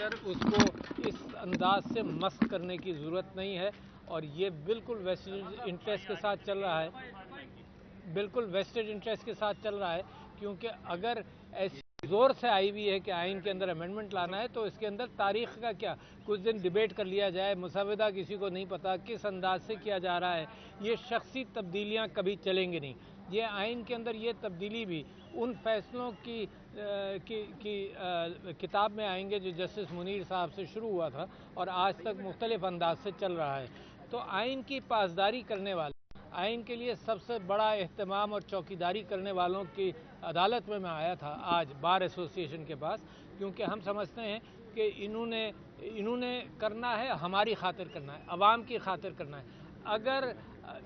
اندر اس کو اس انداز سے مست کرنے کی ضرورت نہیں ہے، اور یہ بالکل ویسٹڈ انٹرسٹ کے ساتھ چل رہا ہے، بالکل ویسٹڈ انٹرسٹ کے ساتھ چل رہا ہے، کیونکہ اگر ایسی زور سے آئی ہوئی ہے کہ آئین کے اندر امینڈمنٹ لانا ہے تو اس کے اندر تاریخ کا کیا، کچھ دن ڈیبیٹ کر لیا جائے، مسودہ کسی کو نہیں پتا کس انداز سے کیا جا رہا ہے، یہ شخصی تبدیلیاں کبھی چلیں گی نہیں۔ یہ آئین کے اندر یہ تبدیلی بھی ان فیصلوں کی کتاب میں آئیں گے جو جسٹس منیر صاحب سے شروع ہوا تھا اور آج تک مختلف انداز سے چل رہا ہے۔ تو آئین کی پاسداری کرنے والے، آئین کے لیے سب سے بڑا اہتمام اور چوکیداری کرنے والوں کی عدالت میں آیا تھا آج بار ایسوسی ایشن کے پاس، کیونکہ ہم سمجھتے ہیں کہ انہوں نے کرنا ہے، ہماری خاطر کرنا ہے، عوام کی خاطر کرنا ہے۔ اگر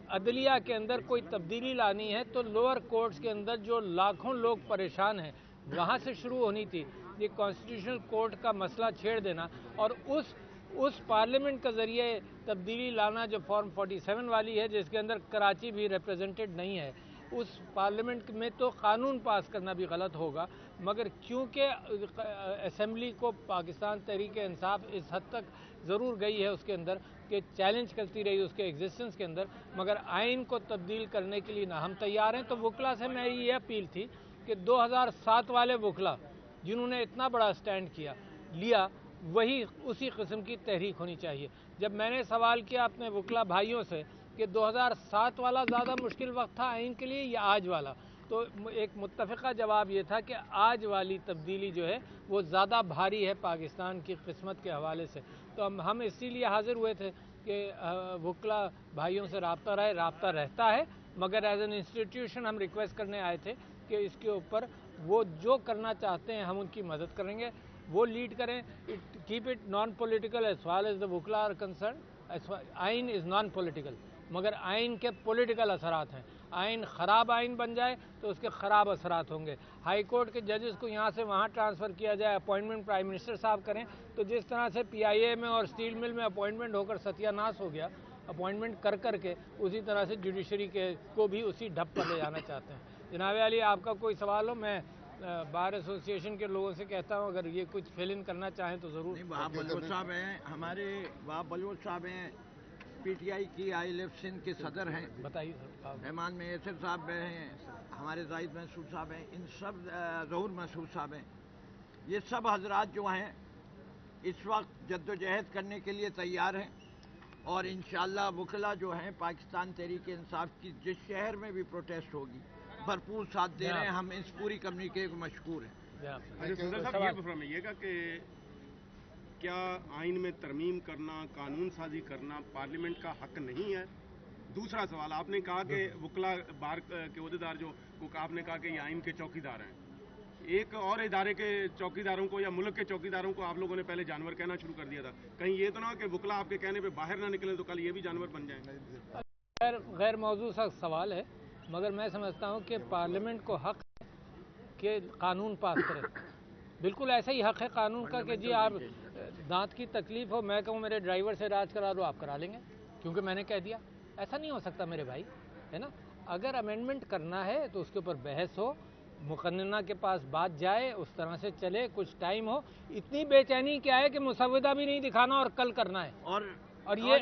عدلیہ کے اندر کوئی تبدیلی لانی ہے تو لوور کورٹس کے اندر جو لاکھوں لوگ پریشان ہیں وہاں سے شروع ہونی تھی۔ یہ کانسٹیٹیوشنل کورٹ کا مسئلہ چھیڑ دینا اور اس پارلیمنٹ کے ذریعے تبدیلی لانا جو فارم 47 والی ہے، جس کے اندر کراچی بھی ریپریزنٹڈ نہیں ہے، اس پارلیمنٹ میں تو قانون پاس کرنا بھی غلط ہوگا، مگر کیونکہ اسمبلی کو پاکستان تحریک انصاف اس حد تک ضرور گئی ہے اس کے اندر کہ چیلنج کرتی رہی اس کے ایگزسٹنس کے اندر، مگر آئین کو تبدیل کرنے کے لیے نہ ہم تیار ہیں۔ تو وکلا سے میری یہ اپیل تھی کہ 2007 والے وکلا جنہوں نے اتنا بڑا سٹینڈ لیا وہی اسی قسم کی تحریک ہونی چاہیے۔ جب میں نے سوال کیا اپنے وکلا بھائیوں سے کہ 2007 والا زیادہ مشکل وقت تھا آئین کے لیے یا آج والا، تو ایک متفقہ جواب یہ تھا کہ آج والی تبدیلی جو ہے وہ زیادہ بھاری ہے پاکستان کی قسمت کے حوالے سے۔ تو ہم اسی لیے حاضر ہوئے تھے کہ وکلا بھائیوں سے رابطہ رہتا ہے، مگر ایز این انسٹیٹیوشن ہم ریکویسٹ کرنے آئے تھے کہ اس کے اوپر وہ جو کرنا چاہتے ہیں ہم ان کی مدد کریں گے، وہ لیڈ کریں، keep it non political as far as the وکلا آر کنسرن۔ آئین از نان پولیٹیکل، مگر آئین کے پولیٹیکل اثرات ہیں۔ آئین خراب آئین بن جائے تو اس کے خراب اثرات ہوں گے۔ ہائی کورٹ کے ججز کو یہاں سے وہاں ٹرانسفر کیا جائے، اپوائنٹمنٹ پرائم منسٹر صاحب کریں، تو جس طرح سے پی آئی اے میں اور اسٹیل مل میں اپوائنٹمنٹ ہو کر ستیہ ناش ہو گیا، اپوائنٹمنٹ کر کے اسی طرح سے جوڈیشری کو بھی اسی ڈھب پر لے جانا چاہتے ہیں۔ جناب علی، آپ کا کوئی سوال ہو؟ میں بار ایسوسی ایشن کے لوگوں سے کہتا ہوں اگر یہ کچھ فل ان کرنا چاہیں تو ضرور۔ وہاب بلوچ صاحب ہیں، ہمارے وہاب بلوچ صاحب ہیں، پی ٹی آئی کی آئی لیف سندھ کے صدر ہیں۔ بتائیے سر۔ رحمان میسر صاحب ہیں، ہمارے زاہد محسود صاحب ہیں، ان سب ظہور محسود صاحب ہیں، یہ سب حضرات جو ہیں اس وقت جد و جہد کرنے کے لیے تیار ہیں، اور انشاءاللہ وکلا جو ہیں پاکستان تحریک انصاف کی جس شہر میں بھی پروٹیسٹ ہوگی بھرپور ساتھ دے رہے ہیں۔ ہم اس پوری کمیونٹی کو مشکور ہیں۔ صدر صاحب یہ فرمائیے گا کہ کیا آئین میں ترمیم کرنا، قانون سازی کرنا پارلیمنٹ کا حق نہیں ہے؟ دوسرا سوال، آپ نے کہا کہ وکلا بار کے عہدیدار جو آپ نے کہا کہ یہ آئین کے چوکیدار ہیں، ایک اور ادارے کے چوکیداروں کو یا ملک کے چوکیداروں کو آپ لوگوں نے پہلے جانور کہنا شروع کر دیا تھا، کہیں یہ تو نہ ہو کہ وکلا آپ کے کہنے پہ باہر نہ نکلیں تو کل یہ بھی جانور بن جائیں؟ غیر موضوع سا سوال ہے، مگر میں سمجھتا ہوں کہ پارلیمنٹ کو حق ہے کہ قانون پاس کرے۔ بالکل ایسا ہی حق ہے قانون کا کہ جی آپ دانت کی تکلیف ہو، میں کہوں میرے ڈرائیور سے علاج کرا دو، آپ کرا لیں گے کیونکہ میں نے کہہ دیا۔ ایسا نہیں ہو سکتا میرے بھائی، ہے نا؟ اگر امینڈمنٹ کرنا ہے تو اس کے اوپر بحث ہو، مقننہ کے پاس بات جائے، اس طرح سے چلے، کچھ ٹائم ہو۔ اتنی بے چینی کیا ہے کہ مسودہ بھی نہیں دکھانا اور کل کرنا ہے، اور یہ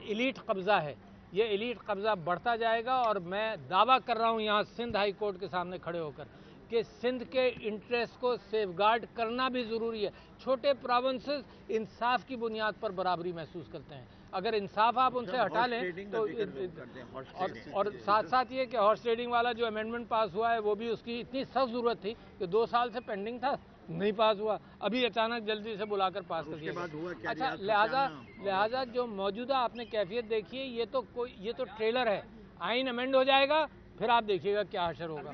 ایلیٹ قبضہ ہے، یہ ایلیٹ قبضہ بڑھتا جائے گا۔ اور میں دعویٰ کر رہا ہوں یہاں سندھ ہائی کورٹ کے سامنے کھڑے ہو کر کہ سندھ کے انٹرسٹ کو سیف گارڈ کرنا بھی ضروری ہے۔ چھوٹے پراونسز انصاف کی بنیاد پر برابری محسوس کرتے ہیں، اگر انصاف آپ ان سے ہٹا لیں تو، اور ساتھ ساتھ یہ کہ ہارس ٹریڈنگ والا جو امینڈمنٹ پاس ہوا ہے وہ بھی اس کی اتنی سخت ضرورت تھی کہ 2 سال سے پینڈنگ تھا، نہیں پاس ہوا، ابھی اچانک جلدی سے بلا کر پاس کر دیا۔ اچھا، لہٰذا جو موجودہ آپ نے کیفیت دیکھی ہے یہ تو ٹریلر ہے، آئین امینڈ ہو جائے گا پھر آپ دیکھیے گا کیا حشر ہوگا۔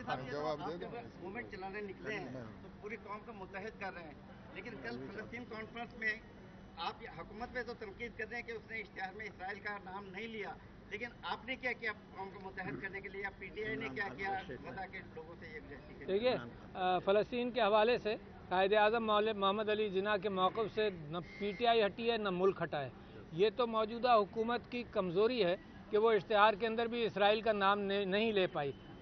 موومنٹ چلانے نکلے ہیں تو پوری قوم کو متحد کر رہے ہیں، لیکن کل فلسطین کانفرنس میں آپ حکومت پہ تو تنقید کر رہے ہیں کہ اس نے اشتہار میں اسرائیل کا نام نہیں لیا، لیکن آپ نے کیا کیا قوم کو متحد کرنے کے لیے؟ پی ٹی آئی نے کیا کیا غزہ کے لوگوں سے یکجہتی کے لیے؟ دیکھیے، فلسطین کے حوالے سے قائد اعظم محمد علی جناح کے موقف سے نہ پی ٹی آئی ہٹی ہے نہ ملک ہٹا ہے۔ یہ تو موجودہ حکومت کی کمزوری ہے کہ وہ اشتہار کے اندر بھی اسرائیل کا نام نہیں لے پائی۔